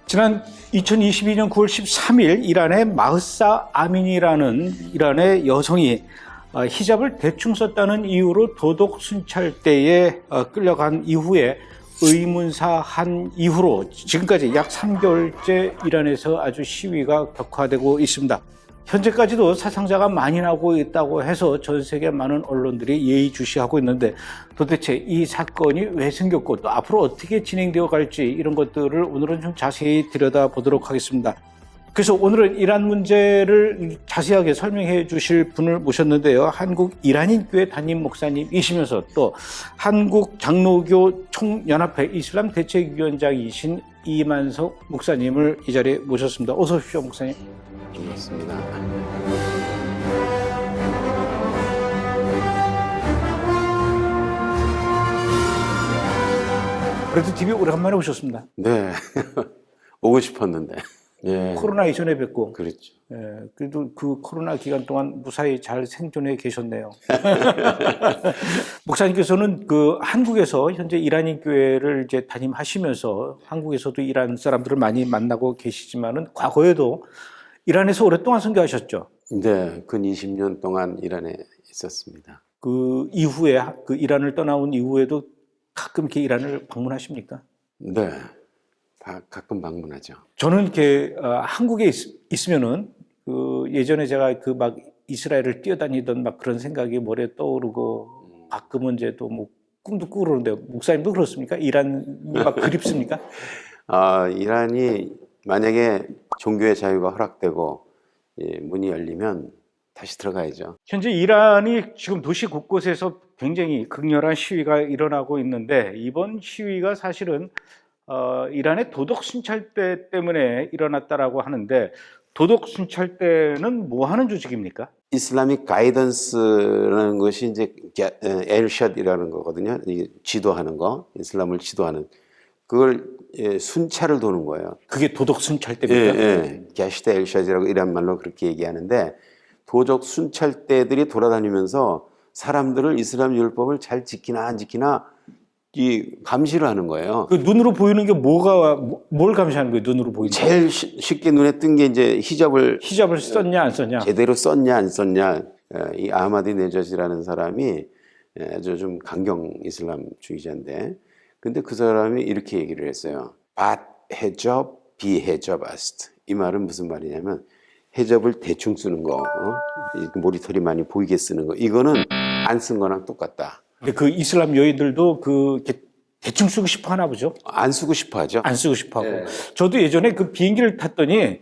지난 2022년 9월 13일 이란의 마흐사 아미니라는 이란의 여성이 히잡을 대충 썼다는 이유로 도덕 순찰대에 끌려간 이후에 의문사한 이후로 지금까지 약 3개월째 이란에서 아주 시위가 격화되고 있습니다. 현재까지도 사상자가 많이 나고 있다고 해서 전 세계 많은 언론들이 예의주시하고 있는데 도대체 이 사건이 왜 생겼고 또 앞으로 어떻게 진행되어 갈지 이런 것들을 오늘은 좀 자세히 들여다보도록 하겠습니다. 그래서 오늘은 이란 문제를 자세하게 설명해 주실 분을 모셨는데요. 한국 이란인교회 담임 목사님이시면서 또 한국 장로교 총연합회 이슬람 대책위원장이신 이만석 목사님을 이 자리에 모셨습니다. 어서 오십시오, 목사님. 반갑습니다. 그래도 TV 오래간만에 오셨습니다. 네, 오고 싶었는데. 예. 코로나 이전에 뵙고. 그렇죠. 예, 그래도 그 코로나 기간 동안 무사히 잘 생존해 계셨네요. 목사님께서는 그 한국에서 현재 이란인 교회를 이제 담임하시면서 한국에서도 이란 사람들을 많이 만나고 계시지만은 과거에도 이란에서 오랫동안 선교하셨죠. 네, 근 20년 동안 이란에 있었습니다. 그 이후에 그 이란을 떠나온 이후에도 가끔 이렇게 이란을 방문하십니까? 네, 가끔 방문하죠. 저는 이렇게 한국에 있으면은 그 예전에 제가 그 막 이스라엘을 뛰어다니던 막 그런 생각이 머리에 떠오르고 가끔은 이제 또 뭐 꿈도 꾸고 그러는데 목사님도 그렇습니까? 이란이 막 그립습니까? 이란이 만약에 종교의 자유가 허락되고 문이 열리면 다시 들어가야죠. 현재 이란이 지금 도시 곳곳에서 굉장히 극렬한 시위가 일어나고 있는데 이번 시위가 사실은 이란의 도덕 순찰대 때문에 일어났다라고 하는데 도덕 순찰대는 뭐 하는 조직입니까? 이슬라믹 가이던스라는 것이 이제 엘샷이라는 거거든요. 지도하는 거, 이슬람을 지도하는 그걸 순찰을 도는 거예요. 그게 도덕 순찰대입니까? 예. 게시테 엘샷이라고 이란 말로 그렇게 얘기하는데 도적 순찰대들이 돌아다니면서 사람들을 이슬람 율법을 잘 지키나 안 지키나 이 감시를 하는 거예요. 그 눈으로 보이는 게 뭘 감시하는 거예요? 눈으로 보이는 게? 제일 쉽게 눈에 뜬 게 이제 히잡을 썼냐 안 썼냐? 제대로 썼냐 안 썼냐. 이 아마디 네젓이라는 사람이 아주 좀 강경 이슬람주의자인데 근데 그 사람이 이렇게 얘기를 했어요. 밭 해접 비해접아스트. 이 말은 무슨 말이냐면 해접을 대충 쓰는 거, 머리털이 많이 보이게 쓰는 거, 이거는 안 쓴 거랑 똑같다. 근데 그 이슬람 여인들도 이렇게 대충 쓰고 싶어 하나 보죠? 안 쓰고 싶어 하죠. 안 쓰고 싶어 하고. 네. 저도 예전에 그 비행기를 탔더니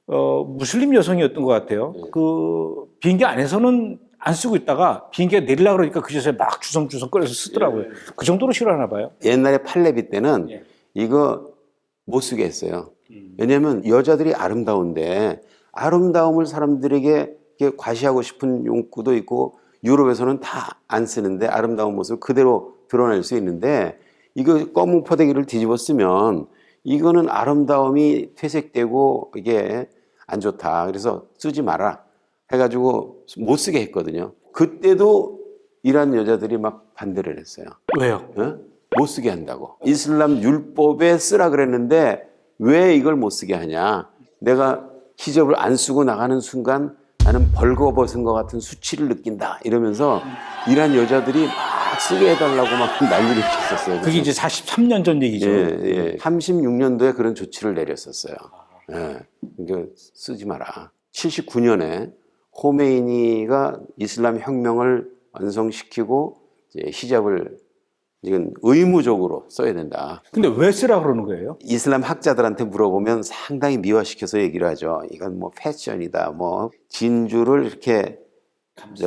무슬림 여성이었던 것 같아요. 그 비행기 안에서는 안 쓰고 있다가 비행기가 내리려고 그러니까 그제서야 막 주섬주섬 꺼내서 쓰더라고요. 그 정도로 싫어하나 봐요. 옛날에 팔레비 때는 예. 이거 못 쓰게 했어요. 왜냐하면 여자들이 아름다운데 아름다움을 사람들에게 과시하고 싶은 욕구도 있고 유럽에서는 다 안 쓰는데 아름다운 모습을 그대로 드러낼 수 있는데 이거 검은 포대기를 뒤집어 쓰면 이거는 아름다움이 퇴색되고 이게 안 좋다. 그래서 쓰지 마라 해가지고 못 쓰게 했거든요. 그때도 이란 여자들이 막 반대를 했어요. 왜요? 못 쓰게 한다고. 이슬람 율법에 쓰라 그랬는데 왜 이걸 못 쓰게 하냐. 내가 히잡을 안 쓰고 나가는 순간 나는 벌거벗은 것 같은 수치를 느낀다 이러면서 이란 여자들이 막 쓰게 해달라고 막 난리를 쳤었어요. 그게 이제 43년 전 얘기죠. 예. 36년도에 그런 조치를 내렸었어요. 예. 그러니까 쓰지 마라. 79년에 호메이니가 이슬람 혁명을 완성시키고 이제 히잡을 이건 의무적으로 써야 된다. 근데 왜 쓰라 그러는 거예요? 이슬람 학자들한테 물어보면 상당히 미화시켜서 얘기를 하죠. 이건 뭐 패션이다. 뭐 진주를 이렇게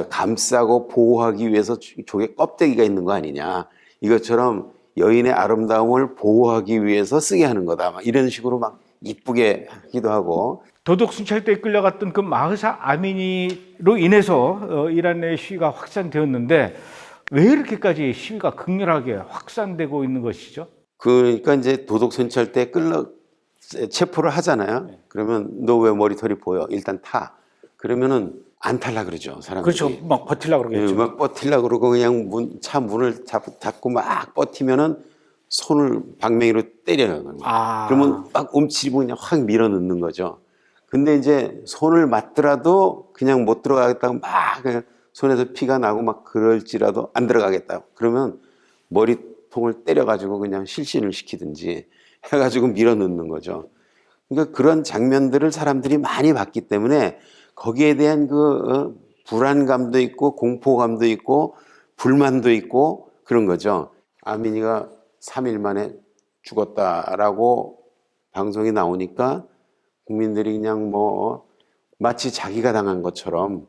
감싸고 보호하기 위해서 조개 껍데기가 있는 거 아니냐. 이것처럼 여인의 아름다움을 보호하기 위해서 쓰게 하는 거다. 막 이런 식으로 막 이쁘게 하기도 하고. 도덕 순찰대에 끌려갔던 그 마흐사 아미니로 인해서 이란 내 시위가 확산되었는데 왜 이렇게까지 시위가 극렬하게 확산되고 있는 것이죠? 그러니까 이제 도덕 순찰대 체포를 하잖아요. 그러면 너 왜 머리털이 보여? 일단 타. 그러면은 안 탈라 그러죠, 사람들이. 그렇죠. 막 버틸라 그러겠죠. 막 버틸라 그러고 그냥 차 문을 잡고 막 버티면은 손을 방맹이로 때려요. 아. 그러면 막 움츠리고 그냥 확 밀어 넣는 거죠. 근데 이제 손을 맞더라도 그냥 못 들어가겠다고 막 그냥 손에서 피가 나고 막 그럴지라도 안 들어가겠다. 그러면 머리통을 때려가지고 그냥 실신을 시키든지 해가지고 밀어 넣는 거죠. 그러니까 그런 장면들을 사람들이 많이 봤기 때문에 거기에 대한 그 불안감도 있고 공포감도 있고 불만도 있고 그런 거죠. 아민이가 3일 만에 죽었다라고 방송이 나오니까 국민들이 그냥 뭐 마치 자기가 당한 것처럼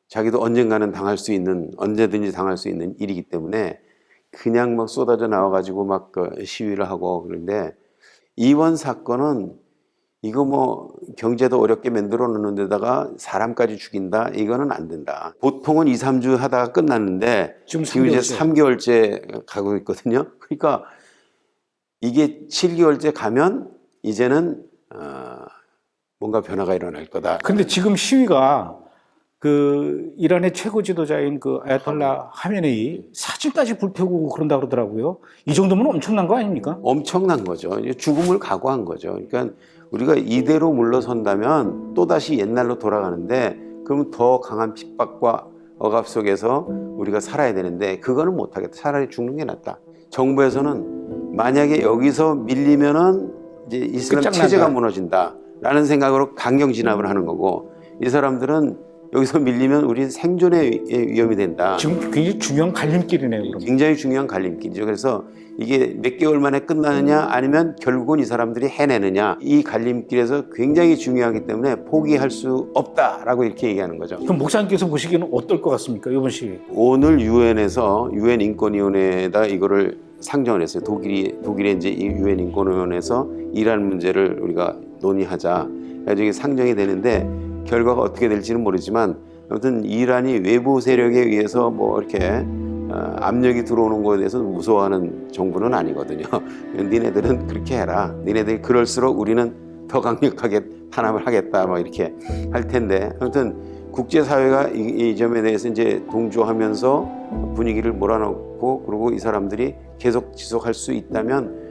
자기도 언젠가는 당할 수 있는 언제든지 당할 수 있는 일이기 때문에 그냥 막 쏟아져 나와가지고 막 시위를 하고 그런데 이번 사건은 이거 뭐 경제도 어렵게 만들어 놓는 데다가 사람까지 죽인다 이거는 안 된다. 보통은 2, 3주 하다가 끝났는데 지금 이제 3개월째 가고 있거든요. 그러니까 이게 7개월째 가면 이제는 뭔가 변화가 일어날 거다. 근데 지금 시위가 그 이란의 최고 지도자인 그 아야톨라 하메네이 사진까지 불태우고 그런다 그러더라고요. 이 정도면 엄청난 거 아닙니까? 엄청난 거죠. 죽음을 각오한 거죠. 그러니까 우리가 이대로 물러선다면 또다시 옛날로 돌아가는데 그러면 더 강한 핍박과 억압 속에서 우리가 살아야 되는데 그거는 못하겠다. 차라리 죽는 게 낫다. 정부에서는 만약에 여기서 밀리면은 이제 이슬람 체제가 무너진다라는 생각으로 강경 진압을 하는 거고 이 사람들은 여기서 밀리면 우리 생존의 위험이 된다. 지금 굉장히 중요한 갈림길이네요. 그럼. 굉장히 중요한 갈림길이죠. 그래서 이게 몇 개월 만에 끝나느냐 아니면 결국은 이 사람들이 해내느냐 이 갈림길에서 굉장히 중요하기 때문에 포기할 수 없다라고 이렇게 얘기하는 거죠. 그럼 목사님께서 보시기에는 어떨 것 같습니까? 이번 시위. 오늘 유엔에서 유엔 인권위원회에다 이거를 상정을 했어요. 독일의 이제 유엔 인권위원회에서 이란 문제를 우리가 논의하자. 나중에 상정이 되는데 결과가 어떻게 될지는 모르지만 아무튼 이란이 외부 세력에 의해서 뭐 이렇게 압력이 들어오는 것에 대해서 무서워하는 정부는 아니거든요. 니네들은 그렇게 해라. 니네들이 그럴수록 우리는 더 강력하게 탄압을 하겠다. 뭐 이렇게 할 텐데 아무튼 국제사회가 이 점에 대해서 이제 동조하면서 분위기를 몰아넣고 그리고 이 사람들이 계속 지속할 수 있다면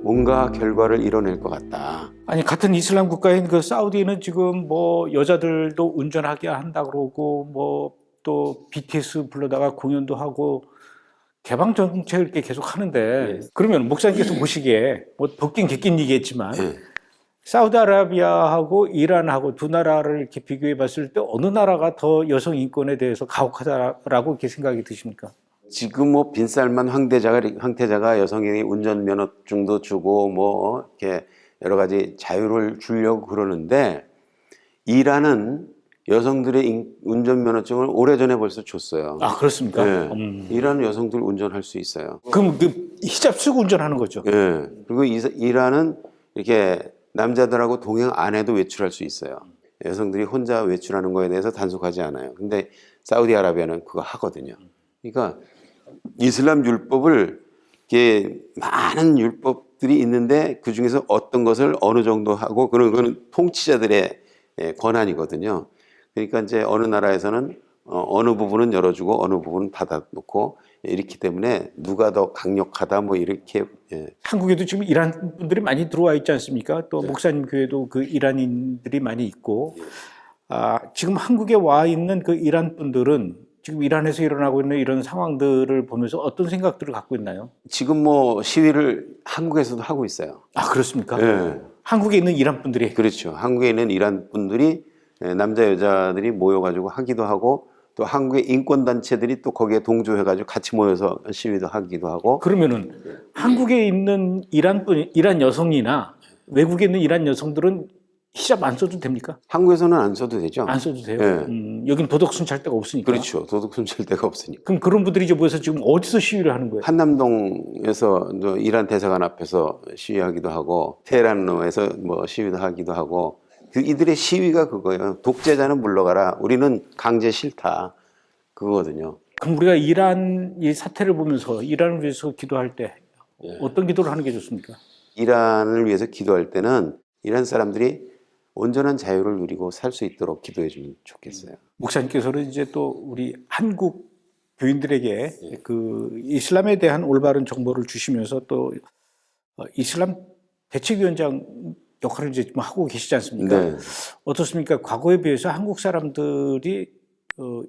뭔가 결과를 이뤄낼 것 같다. 아니 같은 이슬람 국가인 그 사우디는 지금 뭐 여자들도 운전하게 한다 그러고 뭐 또 BTS 불러다가 공연도 하고 개방 정책을 이렇게 계속 하는데 그러면 목사님께서 보시기에 뭐 덥긴 겠긴 얘기했지만 사우디아라비아하고 이란하고 두 나라를 이렇게 비교해 봤을 때 어느 나라가 더 여성 인권에 대해서 가혹하다라고 이렇게 생각이 드십니까? 지금 뭐 빈살만 황태자가 여성에게 운전면허증도 주고 뭐 이렇게 여러 가지 자유를 주려고 그러는데 이란은 여성들의 운전면허증을 오래전에 벌써 줬어요. 아 그렇습니까? 네. 이란은 여성들 운전할 수 있어요. 그럼 그 히잡 쓰고 운전하는 거죠? 네. 그리고 이란은 이렇게 남자들하고 동행 안 해도 외출할 수 있어요. 여성들이 혼자 외출하는 거에 대해서 단속하지 않아요. 근데 사우디아라비아는 그거 하거든요. 그러니까 이슬람 율법을 이렇게 많은 율법들이 있는데 그 중에서 어떤 것을 어느 정도 하고 그거는 통치자들의 권한이거든요. 그러니까 이제 어느 나라에서는 어느 부분은 열어주고 어느 부분은 닫아놓고 이렇기 때문에 누가 더 강력하다 뭐 이렇게. 한국에도 지금 이란 분들이 많이 들어와 있지 않습니까? 또 목사님 교회도 그 이란인들이 많이 있고 지금 한국에 와 있는 그 이란 분들은 지금 이란에서 일어나고 있는 이런 상황들을 보면서 어떤 생각들을 갖고 있나요? 지금 뭐 시위를 한국에서도 하고 있어요. 아 그렇습니까? 네. 한국에 있는 이란 분들이 그렇죠. 한국에 있는 이란 분들이 남자 여자들이 모여가지고 하기도 하고 또 한국의 인권단체들이 또 거기에 동조해가지고 같이 모여서 시위도 하기도 하고. 그러면은 한국에 있는 이란 여성이나 외국에 있는 이란 여성들은 히잡 안 써도 됩니까? 한국에서는 안 써도 되죠. 안 써도 돼요? 네. 여긴 도덕 순찰 데가 없으니까. 그렇죠. 도덕 순찰 데가 없으니까. 그럼 그런 분들이 이제 모여서 지금 어디서 시위를 하는 거예요? 한남동에서 이란 대사관 앞에서 시위하기도 하고 테헤란에서 뭐 시위도 하기도 하고 이들의 시위가 그거예요. 독재자는 물러가라. 우리는 강제 싫다. 그거거든요. 그럼 우리가 이란 이 사태를 보면서 이란을 위해서 기도할 때 어떤 기도를 하는 게 좋습니까? 이란을 위해서 기도할 때는 이란 사람들이 온전한 자유를 누리고 살 수 있도록 기도해 주면 좋겠어요. 목사님께서는 이제 또 우리 한국 교인들에게 그 이슬람에 대한 올바른 정보를 주시면서 또 이슬람 대책위원장 역할을 이제 좀 하고 계시지 않습니까? 네. 어떻습니까? 과거에 비해서 한국 사람들이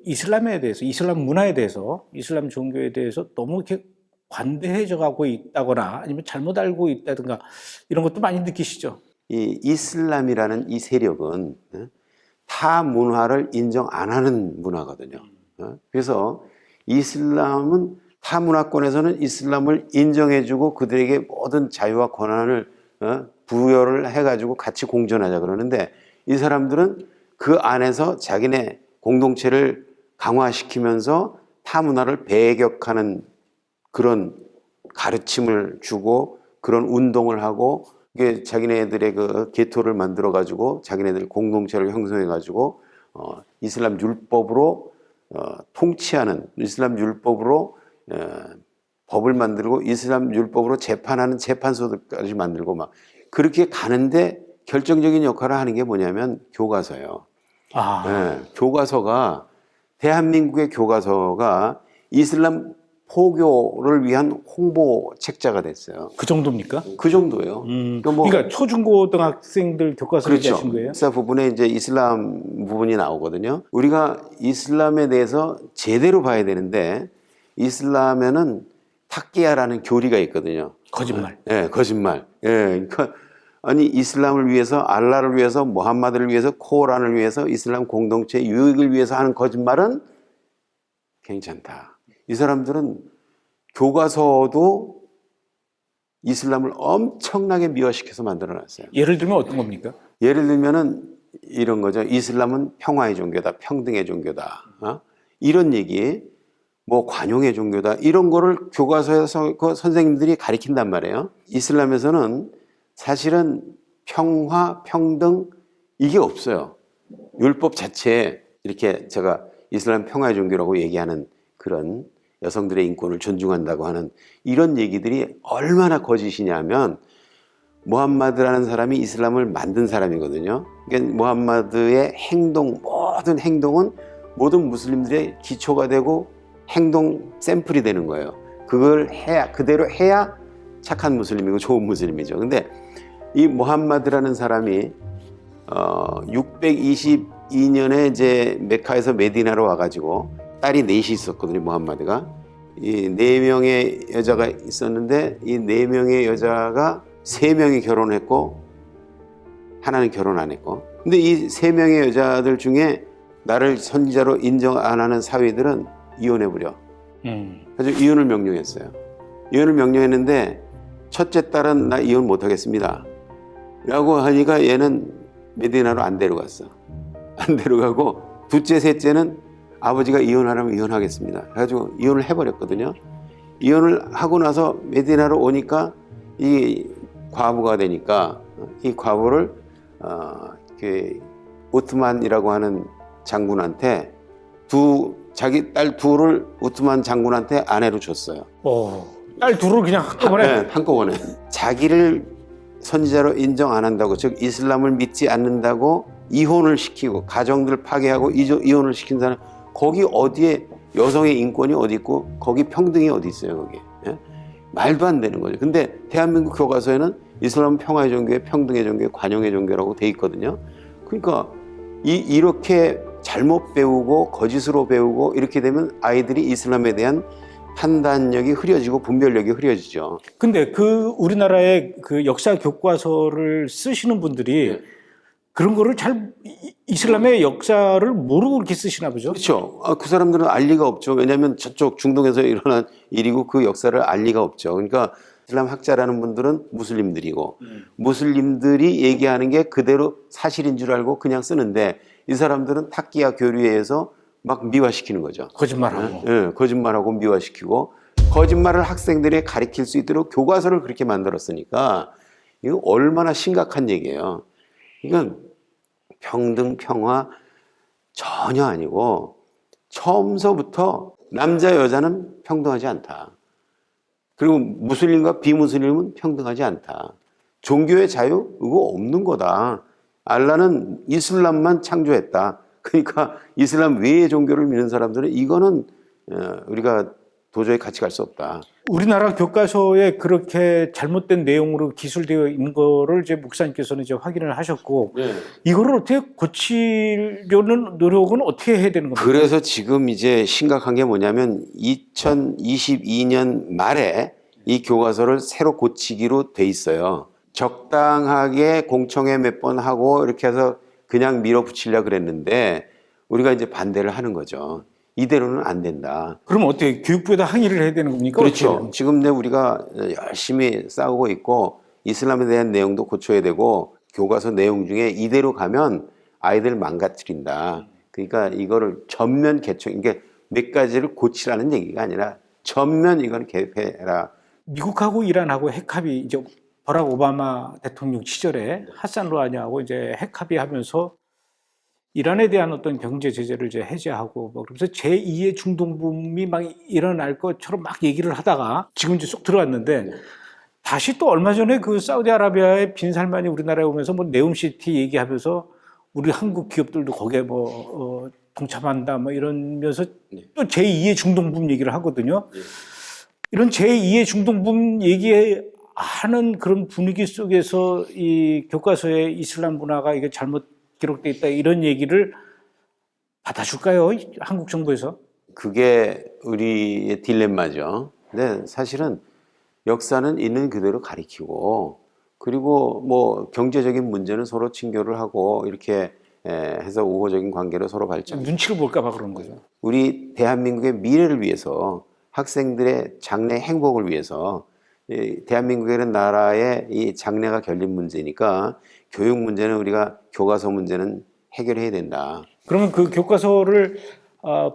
이슬람에 대해서, 이슬람 문화에 대해서, 이슬람 종교에 대해서 너무 이렇게 관대해져 가고 있다거나 아니면 잘못 알고 있다든가 이런 것도 많이 느끼시죠? 이 이슬람이라는 이 세력은 타 문화를 인정 안 하는 문화거든요. 그래서 이슬람은 타 문화권에서는 이슬람을 인정해주고 그들에게 모든 자유와 권한을 부여를 해가지고 같이 공존하자 그러는데 이 사람들은 그 안에서 자기네 공동체를 강화시키면서 타 문화를 배격하는 그런 가르침을 주고 그런 운동을 하고 이게 자기네들의 그 계토를 만들어 가지고 자기네들 공동체를 형성해 가지고 이슬람 율법으로 통치하는 이슬람 율법으로 법을 만들고 이슬람 율법으로 재판하는 재판소들까지 만들고 막 그렇게 가는데 결정적인 역할을 하는 게 뭐냐면 교과서예요. 교과서가 대한민국의 교과서가 이슬람 포교를 위한 홍보 책자가 됐어요. 그 정도입니까? 그 정도예요. 그러니까 초중고등학생들 교과서를 그렇죠. 하신 거예요? 역사 부분에 이제 이슬람 부분이 나오거든요. 우리가 이슬람에 대해서 제대로 봐야 되는데 이슬람에는 탁기야라는 교리가 있거든요. 거짓말. 예, 거짓말. 예, 그러니까 아니 이슬람을 위해서 알라를 위해서 무함마드를 위해서 코란을 위해서 이슬람 공동체 유익을 위해서 하는 거짓말은 괜찮다. 이 사람들은 교과서도 이슬람을 엄청나게 미화시켜서 만들어놨어요. 예를 들면 어떤 겁니까? 예를 들면은 이런 거죠. 이슬람은 평화의 종교다, 평등의 종교다, 이런 얘기, 뭐 관용의 종교다 이런 거를 교과서에서 그 선생님들이 가르친단 말이에요. 이슬람에서는 사실은 평화, 평등 이게 없어요. 율법 자체에 이렇게 제가 이슬람 평화의 종교라고 얘기하는 그런 여성들의 인권을 존중한다고 하는 이런 얘기들이 얼마나 거짓이냐면 무함마드라는 사람이 이슬람을 만든 사람이거든요. 그러니까 무함마드의 행동, 모든 행동은 모든 무슬림들의 기초가 되고 행동 샘플이 되는 거예요. 그걸 해야, 그대로 해야 착한 무슬림이고 좋은 무슬림이죠. 근데 이 무함마드라는 사람이 622년에 이제 메카에서 메디나로 와가지고 딸이 넷이 있었거든요. 무함마드가 이 4명의 여자가 있었는데 이 4명의 여자가 3명이 결혼했고 하나는 결혼 안 했고 근데 이 3명의 여자들 중에 나를 선지자로 인정 안 하는 사위들은 이혼해버려. 그래서 이혼을 명령했어요. 이혼을 명령했는데 첫째 딸은 나 이혼 못하겠습니다 라고 하니까 얘는 메디나로 안 데려갔어. 안 데려가고 둘째 셋째는 아버지가 이혼하라면 이혼하겠습니다. 그래가지고 이혼을 해버렸거든요. 이혼을 하고 나서 메디나로 오니까 이 과부가 되니까 이 과부를 오트만이라고 하는 장군한테 자기 딸 둘을 오트만 장군한테 아내로 줬어요. 딸 둘을 그냥 한꺼번에? 네, 한꺼번에. 자기를 선지자로 인정 안 한다고, 즉 이슬람을 믿지 않는다고 이혼을 시키고 가정들 파괴하고 이혼을 시킨 사람, 거기 어디에 여성의 인권이 어디 있고 거기 평등이 어디 있어요, 거기. 예? 말도 안 되는 거죠. 근데 대한민국 교과서에는 이슬람 평화의 종교에 평등의 종교에 관용의 종교라고 돼 있거든요. 그러니까 이렇게 잘못 배우고 거짓으로 배우고 이렇게 되면 아이들이 이슬람에 대한 판단력이 흐려지고 분별력이 흐려지죠. 근데 그 우리나라의 그 역사 교과서를 쓰시는 분들이 그런 거를 잘 이슬람의 역사를 모르고 그렇게 쓰시나 보죠? 그렇죠. 그 사람들은 알 리가 없죠. 왜냐하면 저쪽 중동에서 일어난 일이고 그 역사를 알 리가 없죠. 그러니까 이슬람 학자라는 분들은 무슬림들이고 무슬림들이 얘기하는 게 그대로 사실인 줄 알고 그냥 쓰는데 이 사람들은 탁기야 교리에 의해서 막 미화시키는 거죠. 거짓말하고. 네, 거짓말하고 미화시키고 거짓말을 학생들이 가르칠 수 있도록 교과서를 그렇게 만들었으니까 이거 얼마나 심각한 얘기예요. 이건 평등, 평화 전혀 아니고 처음서부터 남자, 여자는 평등하지 않다. 그리고 무슬림과 비무슬림은 평등하지 않다. 종교의 자유? 이거 없는 거다. 알라는 이슬람만 창조했다. 그러니까 이슬람 외의 종교를 믿는 사람들은 이거는 우리가 도저히 같이 갈 수 없다. 우리나라 교과서에 그렇게 잘못된 내용으로 기술되어 있는 거를 이제 목사님께서는 이제 확인을 하셨고 이거를 어떻게 고치려는 노력은 어떻게 해야 되는 겁니까? 그래서 지금 이제 심각한 게 뭐냐면 2022년 말에 이 교과서를 새로 고치기로 돼 있어요. 적당하게 공청회 몇 번 하고 이렇게 해서 그냥 밀어붙이려고 그랬는데 우리가 이제 반대를 하는 거죠. 이대로는 안 된다. 그럼 어떻게 교육부에다 항의를 해야 되는 겁니까? 그렇죠. 어떻게? 지금 우리가 열심히 싸우고 있고 이슬람에 대한 내용도 고쳐야 되고 교과서 내용 중에 이대로 가면 아이들 망가뜨린다. 그러니까 이거를 전면 개정, 이게 몇 가지를 고치라는 얘기가 아니라 전면 이건 개폐해라. 미국하고 이란하고 핵합의 이제 버락 오바마 대통령 시절에 하산 루하니하고 이제 핵합의하면서 이란에 대한 어떤 경제 제재를 이제 해제하고 뭐 그러면서 제2의 중동붐이 막 일어날 것처럼 막 얘기를 하다가 지금 이제 쏙 들어왔는데 다시 또 얼마 전에 그 사우디아라비아의 빈살만이 우리나라에 오면서 뭐 네옴시티 얘기하면서 우리 한국 기업들도 거기에 뭐 동참한다 뭐 이러면서 또 제2의 중동붐 얘기를 하거든요. 이런 제2의 중동붐 얘기하는 그런 분위기 속에서 이 교과서에 이슬람 문화가 이게 잘못 기록돼 있다 이런 얘기를 받아줄까요? 한국 정부에서? 그게 우리의 딜레마죠. 근데 사실은 역사는 있는 그대로 가리키고 그리고 뭐 경제적인 문제는 서로 친교를 하고 이렇게 해서 우호적인 관계로 서로 발전. 눈치를 볼까 봐 그런 거죠. 우리 대한민국의 미래를 위해서 학생들의 장래 행복을 위해서 대한민국이라는 나라의 이 장래가 결린 문제니까 교육 문제는 우리가 교과서 문제는 해결해야 된다. 그러면 그 교과서를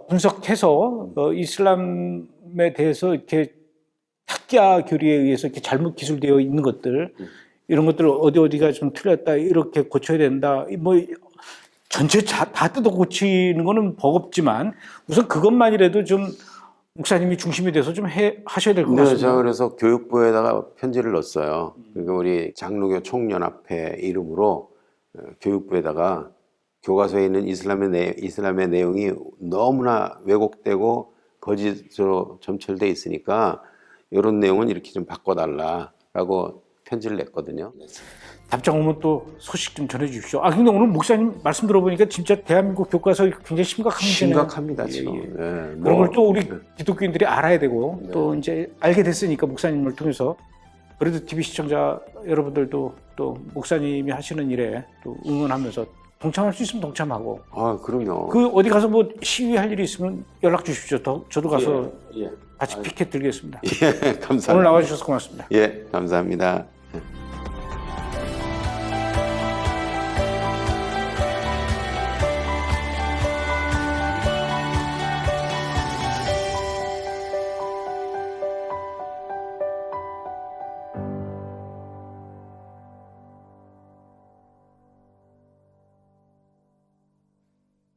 분석해서 이슬람에 대해서 이렇게 학자 교리에 의해서 이렇게 잘못 기술되어 있는 것들 이런 것들을 어디가 좀 틀렸다 이렇게 고쳐야 된다. 뭐 전체 다 뜯어 고치는 거는 버겁지만 우선 그것만이라도 좀 목사님이 중심이 돼서 좀 하셔야 될 것 같습니다. 제가 그래서 교육부에다가 편지를 넣었어요. 그러니까 우리 장로교 총연합회 이름으로 교육부에다가 교과서에 있는 이슬람의 내용이 너무나 왜곡되고 거짓으로 점철돼 있으니까 이런 내용은 이렇게 좀 바꿔달라라고 편지를 냈거든요. 답장 오면 또 소식 좀 전해주십시오. 근데 오늘 목사님 말씀 들어보니까 진짜 대한민국 교과서 굉장히 심각한 문제네요. 심각합니다, 지금. 예, 그런 걸 또 우리 기독교인들이 알아야 되고 또 이제 알게 됐으니까 목사님을 통해서 그래도 TV 시청자 여러분들도 또 목사님이 하시는 일에 또 응원하면서 동참할 수 있으면 동참하고. 그럼요. 그 어디 가서 뭐 시위할 일이 있으면 연락 주십시오. 저도 가서 같이 피켓 들겠습니다. 감사합니다. 오늘 나와주셔서 고맙습니다. 감사합니다.